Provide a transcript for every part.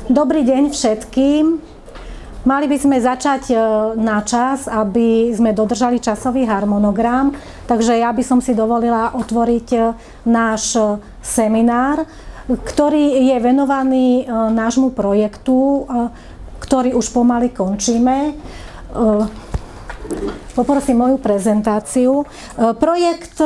Dobrý deň všetkým. Mali by sme začať na čas, aby sme dodržali časový harmonogram, takže ja by som si dovolila otvoriť náš seminár, ktorý je venovaný nášmu projektu, ktorý už pomaly končíme. Poprosím moju prezentáciu. Projekt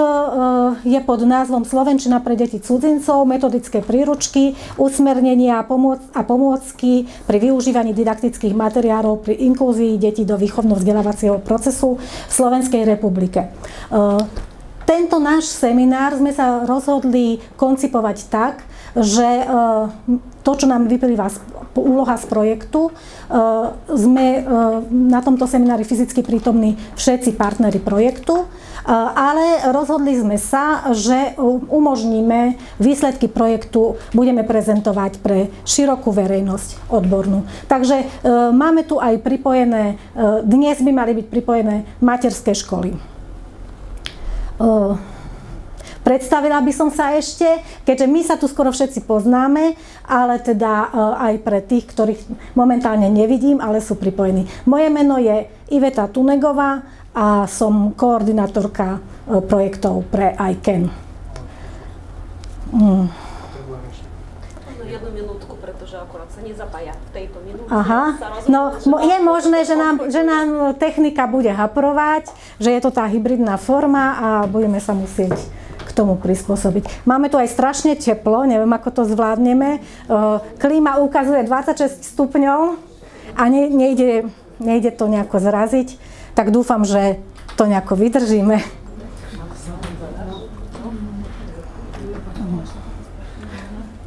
je pod názvom Slovenčina pre deti cudzincov, metodické príručky, usmernenia a pomôcky pri využívaní didaktických materiálov pri inklúzii detí do výchovno-vzdelávacieho procesu v Slovenskej republike. Tento náš seminár sme sa rozhodli koncipovať tak, že to, čo nám vyplýva úloha z projektu, sme na tomto seminári fyzicky prítomní všetci partneri projektu, ale rozhodli sme sa, že umožníme výsledky projektu, budeme prezentovať pre širokú verejnosť odbornú. Takže máme tu aj pripojené, dnes by mali byť pripojené materské školy. Predstavila by som sa ešte, keďže my sa tu skoro všetci poznáme, ale teda aj pre tých, ktorých momentálne nevidím, ale sú pripojení. Moje meno je Iveta Tunegová a som koordinátorka projektov pre ICAN. Jednu minútku, pretože akorát sa nezapája v tejto minúte. Aha, no je možné, že nám technika bude haprovať, že je to tá hybridná forma a budeme sa musieť k tomu prispôsobiť. Máme tu aj strašne teplo, neviem, ako to zvládneme. Klíma ukazuje 26 stupňov a nejde to nejako zraziť, tak dúfam, že to nejako vydržíme.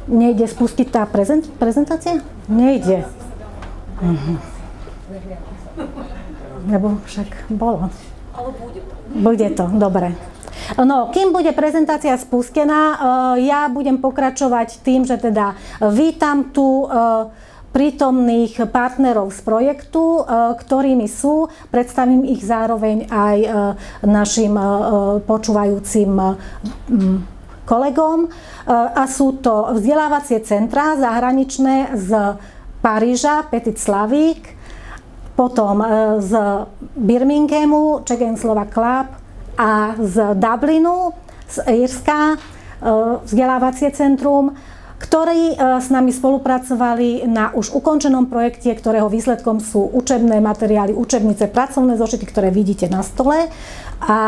Nejde spustiť tá prezentácia? Nejde. Lebo však bolo. Ale bude to. Bude to, dobre. No, kým bude prezentácia spustená, ja budem pokračovať tým, že teda vítam tu prítomných partnerov z projektu, ktorými sú, predstavím ich zároveň aj našim počúvajúcim kolegom. A sú to vzdelávacie centrá zahraničné z Paríža, Petit Slavík, potom z Birminghamu, Czech and Slovak Club, a z Dublinu, z Írska, vzdelávacie centrum, ktorí s nami spolupracovali na už ukončenom projekte, ktorého výsledkom sú učebné materiály, učebnice, pracovné zošity, ktoré vidíte na stole. A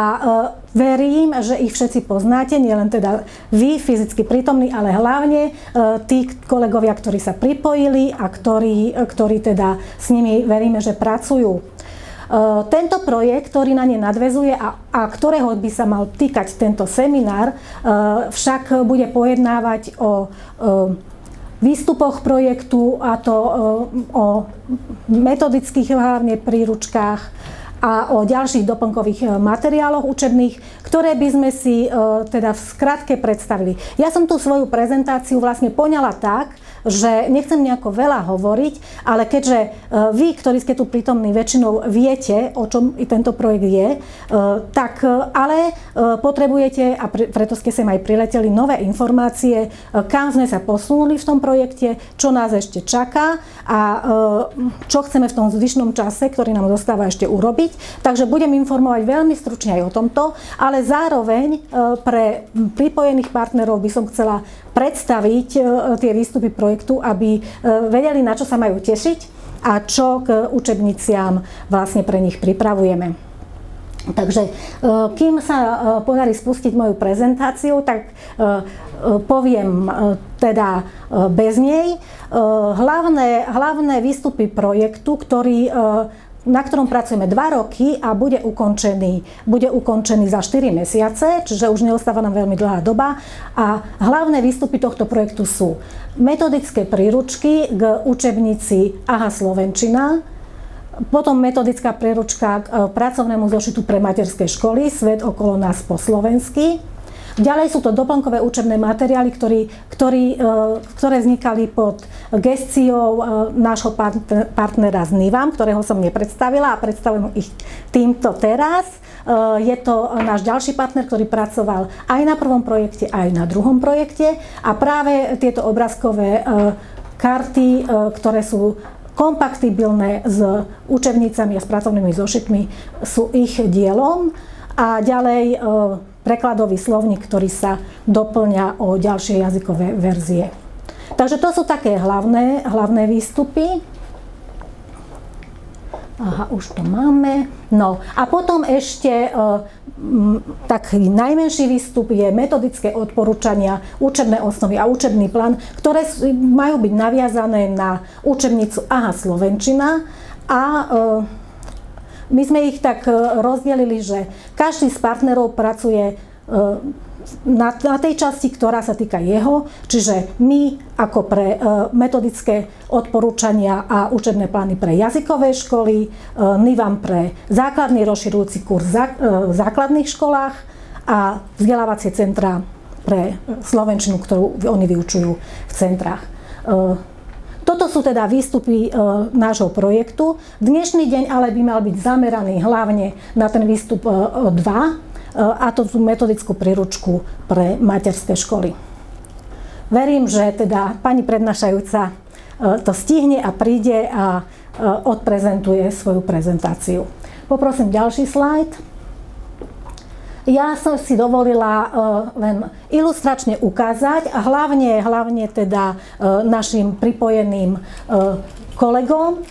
verím, že ich všetci poznáte, nielen teda vy, fyzicky prítomní, ale hlavne tí kolegovia, ktorí sa pripojili a ktorí teda s nimi veríme, že pracujú. Tento projekt, ktorý na ne nadväzuje a ktorého by sa mal týkať tento seminár, však bude pojednávať o výstupoch projektu, a to o metodických hlavne príručkách a o ďalších doplnkových materiáloch učebných, ktoré by sme si teda v skratke predstavili. Ja som tú svoju prezentáciu vlastne poňala tak, že nechcem nejako veľa hovoriť, ale keďže vy, ktorí ste tu prítomní, väčšinou viete, o čom i tento projekt je, tak ale potrebujete, a preto ste sem aj prileteli, nové informácie, kam sme sa posunuli v tom projekte, čo nás ešte čaká a čo chceme v tom zvyšnom čase, ktorý nám zostáva, ešte urobiť. Takže budem informovať veľmi stručne aj o tomto, ale zároveň pre pripojených partnerov by som chcela predstaviť tie výstupy projektu, aby vedeli, na čo sa majú tešiť a čo k učebniciam vlastne pre nich pripravujeme. Takže kým sa podarí spustiť moju prezentáciu, tak poviem teda bez nej. Hlavné výstupy projektu, na ktorom pracujeme 2 roky a bude ukončený za 4 mesiace, čiže už neostáva nám veľmi dlhá doba. A hlavné výstupy tohto projektu sú metodické príručky k učebnici AHA Slovenčina, potom metodická príručka k pracovnému zošitu pre materské školy Svet okolo nás po slovensky. Ďalej sú to doplnkové učebné materiály, ktoré vznikali pod gesciou nášho partnera z NIVAM, ktorého som nepredstavila a predstavujem ich týmto teraz. Je to náš ďalší partner, ktorý pracoval aj na prvom projekte, aj na druhom projekte a práve tieto obrázkové karty, ktoré sú kompatibilné s učebnicami a s pracovnými zošitmi, sú ich dielom. A ďalej prekladový slovník, ktorý sa doplňa o ďalšie jazykové verzie. Takže to sú také hlavné výstupy. Aha, už to máme. No a potom ešte taký najmenší výstup je metodické odporúčania, učebné osnovy a učebný plán, ktoré majú byť naviazané na učebnicu AHA Slovenčina a my sme ich tak rozdelili, že každý z partnerov pracuje na tej časti, ktorá sa týka jeho, čiže my ako pre metodické odporúčania a učebné plány pre jazykové školy, NIVAM pre základný rozširujúci kurz v základných školách a vzdelávacie centrá pre slovenčinu, ktorú oni vyučujú v centrách. Toto sú teda výstupy nášho projektu. Dnešný deň ale by mal byť zameraný hlavne na ten výstup 2, a to tú metodickú príručku pre materské školy. Verím, že teda pani prednášajúca to stihne a príde a odprezentuje svoju prezentáciu. Poprosím ďalší slajd. Ja som si dovolila len ilustračne ukázať a hlavne teda našim pripojeným kolegom,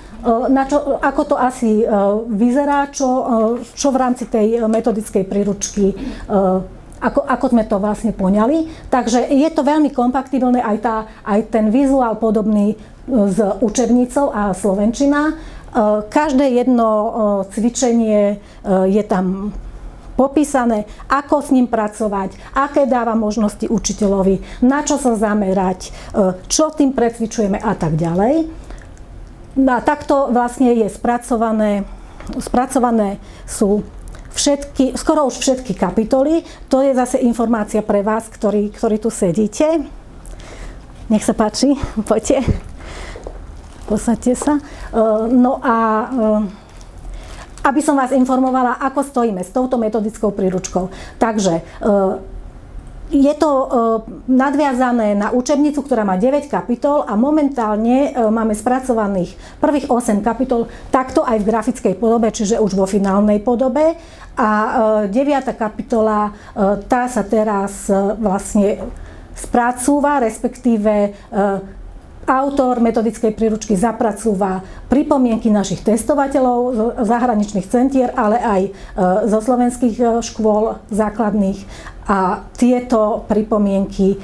ako to asi vyzerá, čo v rámci tej metodickej príručky, ako sme to vlastne poňali. Takže je to veľmi kompatibilné, aj ten vizuál podobný s učebnicou a slovenčina. Každé jedno cvičenie je tam popísané, ako s ním pracovať, aké dáva možnosti učiteľovi, na čo sa zamerať, čo tým precvičujeme a tak ďalej. No a takto vlastne je spracované sú skoro už všetky kapitoly. To je zase informácia pre vás, ktorí tu sedíte. Nech sa páči, poďte. Posaďte sa. No a aby som vás informovala, ako stojíme s touto metodickou príručkou. Takže je to nadviazané na učebnicu, ktorá má 9 kapitol a momentálne máme spracovaných prvých 8 kapitol takto aj v grafickej podobe, čiže už vo finálnej podobe. A 9. kapitola, tá sa teraz vlastne spracúva, respektíve autor metodickej príručky zapracúva pripomienky našich testovateľov z zahraničných centier, ale aj zo slovenských škôl základných. A tieto pripomienky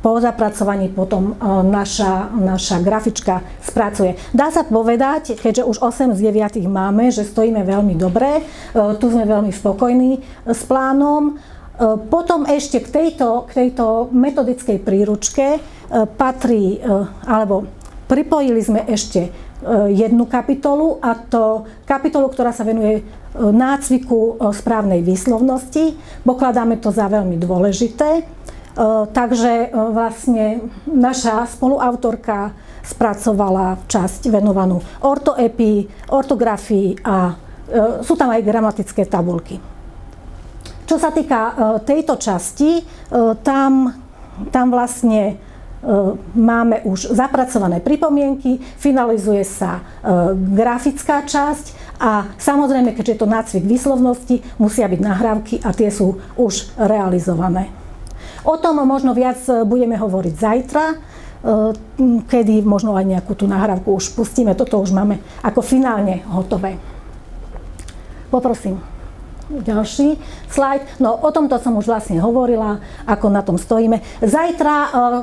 po zapracovaní potom naša grafička spracuje. Dá sa povedať, keďže už 8 z 9 máme, že stojíme veľmi dobre, tu sme veľmi spokojní s plánom. Potom ešte k tejto metodickej príručke patrí, alebo pripojili sme ešte jednu kapitolu, a to kapitolu, ktorá sa venuje nácviku správnej výslovnosti. Pokladáme to za veľmi dôležité. Takže vlastne naša spoluautorka spracovala časť venovanú ortoepii, ortografii a sú tam aj gramatické tabuľky. Čo sa týka tejto časti, tam vlastne máme už zapracované pripomienky, finalizuje sa grafická časť a samozrejme, keďže je to nácvik výslovnosti, musia byť nahrávky a tie sú už realizované. O tom možno viac budeme hovoriť zajtra, kedy možno aj nejakú tú nahrávku už pustíme. Toto už máme ako finálne hotové. Poprosím. Ďalší slajd. No o tomto som už vlastne hovorila, ako na tom stojíme. Zajtra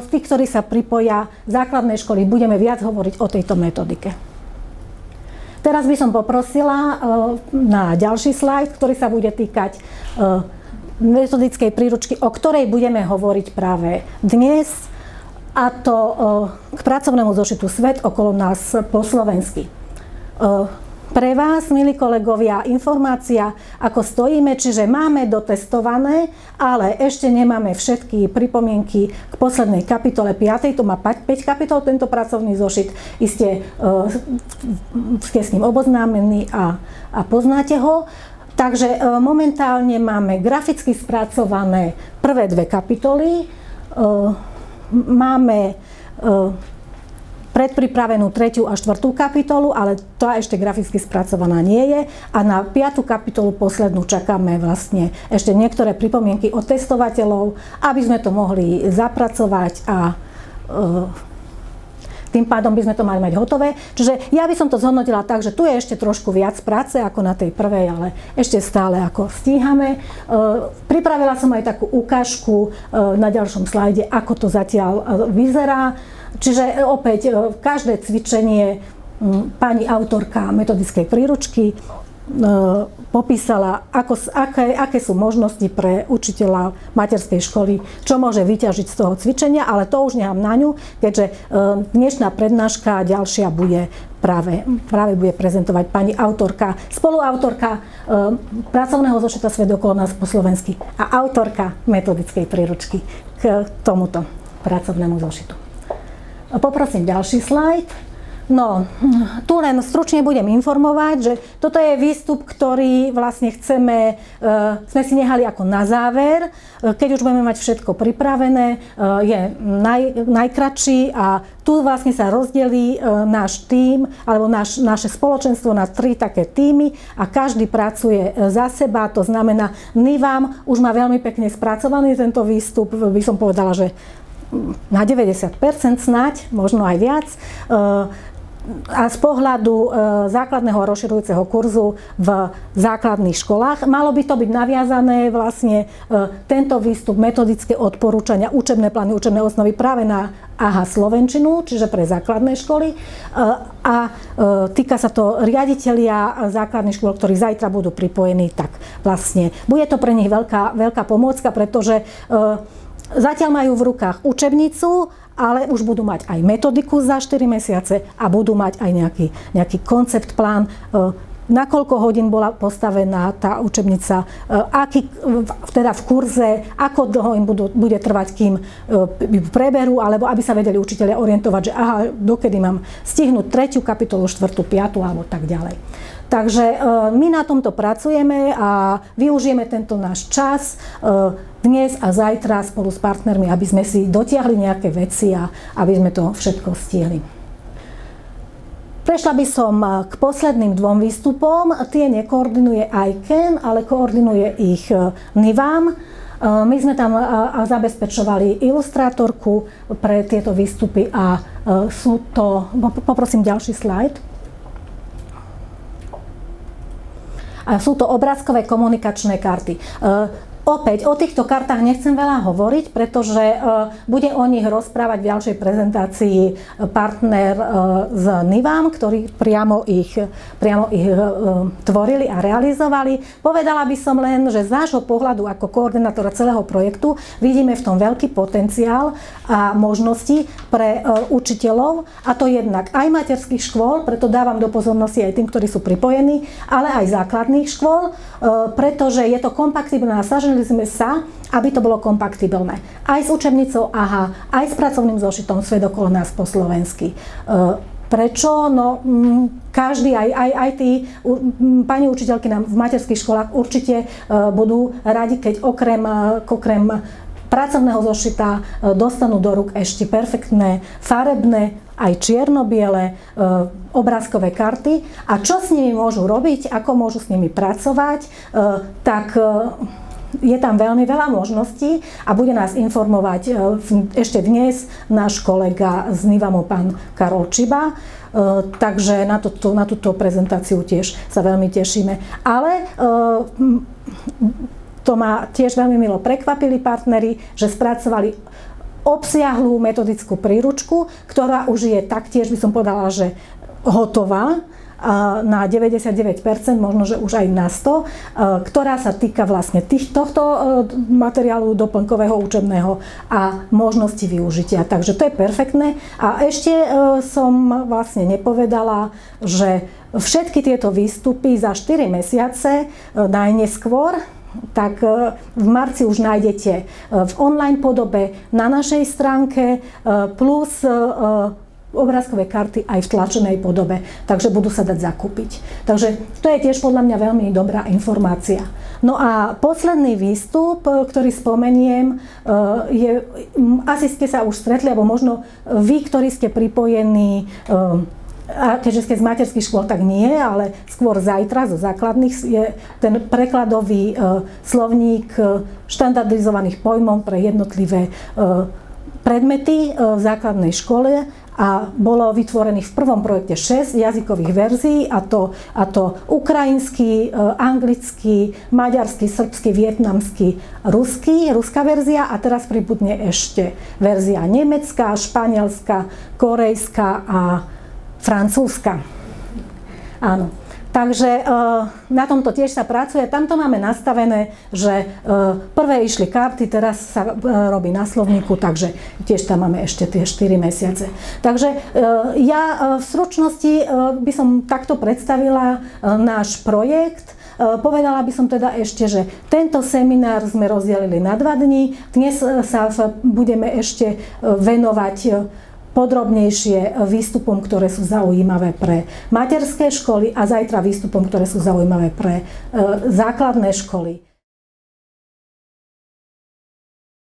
v tých, ktorí sa pripoja základnej školy, budeme viac hovoriť o tejto metodike. Teraz by som poprosila na ďalší slajd, ktorý sa bude týkať metodickej príručky, o ktorej budeme hovoriť práve dnes, a to k pracovnému zošitu Svet okolo nás po slovensky. Pre vás, milí kolegovia, informácia, ako stojíme, čiže máme dotestované, ale ešte nemáme všetky pripomienky k poslednej kapitole 5. To má 5 kapitol, tento pracovný zošit. Ste s ním oboznámení a poznáte ho. Takže momentálne máme graficky spracované prvé 2 kapitoly. Máme predpripravenú 3. a 4. kapitolu, ale tá ešte graficky spracovaná nie je. A na 5. kapitolu poslednú čakáme vlastne ešte niektoré pripomienky od testovateľov, aby sme to mohli zapracovať a tým pádom by sme to mali mať hotové. Čiže ja by som to zhodnotila tak, že tu je ešte trošku viac práce ako na tej prvej, ale ešte stále ako stíhame. Pripravila som aj takú ukážku na ďalšom slajde, ako to zatiaľ vyzerá. Čiže opäť každé cvičenie pani autorka metodickej príručky popísala, aké sú možnosti pre učiteľa materskej školy, čo môže vyťažiť z toho cvičenia, ale to už nechám na ňu, keďže dnešná prednáška ďalšia bude práve bude prezentovať pani autorka, spoluautorka pracovného zošita Svet okolo nás po slovensky a autorka metodickej príručky k tomuto pracovnému zošitu. Poprosím ďalší slajd. No, tu len stručne budem informovať, že toto je výstup, ktorý vlastne sme si nehali ako na záver, keď už budeme mať všetko pripravené, je najkratší a tu vlastne sa rozdelí náš tím, alebo naše spoločenstvo na 3 také tímy a každý pracuje za seba, to znamená, NIVAM už má veľmi pekne spracovaný tento výstup, by som povedala, že na 90% snáď, možno aj viac. A z pohľadu základného a rozširujúceho kurzu v základných školách. Malo by to byť naviazané vlastne tento výstup, metodické odporúčania, učebné plány, učebné osnovy práve na AHA slovenčinu, čiže pre základné školy. A týka sa to riaditelia základných škôl, ktorí zajtra budú pripojení, tak vlastne bude to pre nich veľká pomôcka, pretože zatiaľ majú v rukách učebnicu, ale už budú mať aj metodiku za 4 mesiace a budú mať aj nejaký koncept, plán, na koľko hodín bola postavená tá učebnica, teda v kurze, ako dlho im bude trvať, kým preberú, alebo aby sa vedeli učitelia orientovať, že aha, dokedy mám stihnúť 3. kapitolu, 4., 5. alebo tak ďalej. Takže my na tomto pracujeme a využijeme tento náš čas dnes a zajtra spolu s partnermi, aby sme si dotiahli nejaké veci a aby sme to všetko stihli. Prešla by som k posledným 2 výstupom. Tie nekoordinuje ICANN, ale koordinuje ich NIVAM. My sme tam zabezpečovali ilustrátorku pre tieto výstupy a sú to, poprosím ďalší slajd. A sú to obrázkové komunikačné karty. Opäť o týchto kartách nechcem veľa hovoriť, pretože bude o nich rozprávať v ďalšej prezentácii partner z NIVAM, ktorí priamo ich tvorili a realizovali. Povedala by som len, že z nášho pohľadu ako koordinátora celého projektu vidíme v tom veľký potenciál a možnosti pre učiteľov, a to jednak aj materských škôl, preto dávam do pozornosti aj tým, ktorí sú pripojení, ale aj základných škôl, pretože je to kompatibilné. Snažili sme sa, aby to bolo kompatibilné. Aj s učebnicou AHA, aj s pracovným zošitom Svet okolo nás po slovensky. Prečo? No, každý, aj tí pani učiteľky v materských školách určite budú radi, keď okrem pracovného zošita dostanú do rúk ešte perfektné, farebné, aj čierno-biele obrázkové karty. A čo s nimi môžu robiť, ako môžu s nimi pracovať, tak je tam veľmi veľa možností a bude nás informovať ešte dnes náš kolega z NIVAMu, pán Karol Čiba. Takže na túto prezentáciu tiež sa veľmi tešíme. Ale to ma tiež veľmi milo prekvapili partneri, že spracovali obsiahlú metodickú príručku, ktorá už je taktiež, by som povedala, že hotová na 99%, možno, že už aj na 100%, ktorá sa týka vlastne tohto materiálu doplnkového učebného a možnosti využitia. Takže to je perfektné. A ešte som vlastne nepovedala, že všetky tieto výstupy za 4 mesiace najneskôr, tak v marci už nájdete v online podobe na našej stránke, plus obrázkové karty aj v tlačenej podobe, takže budú sa dať zakúpiť. Takže to je tiež podľa mňa veľmi dobrá informácia. No a posledný výstup, ktorý spomeniem, je, asi ste sa už stretli, alebo možno vy, ktorí ste pripojení, a keďže ste z materských škôl, tak nie, ale skôr zajtra zo základných je ten prekladový slovník štandardizovaných pojmov pre jednotlivé predmety v základnej škole a bolo vytvorených v prvom projekte 6 jazykových verzií a to ukrajinský, anglický, maďarský, srbský, vietnamský, ruská verzia a teraz pribudne ešte verzia nemecká, španielská, korejská a francúzska. Áno. Takže na tomto tiež sa pracuje. Tamto máme nastavené, že prvé išli karty, teraz sa robí na slovníku, takže tiež tam máme ešte tie 4 mesiace. Takže ja v stručnosti by som takto predstavila náš projekt. Povedala by som teda ešte, že tento seminár sme rozdelili na 2 dni. Dnes sa budeme ešte venovať podrobnejšie výstupom, ktoré sú zaujímavé pre materské školy a zajtra výstupom, ktoré sú zaujímavé pre základné školy.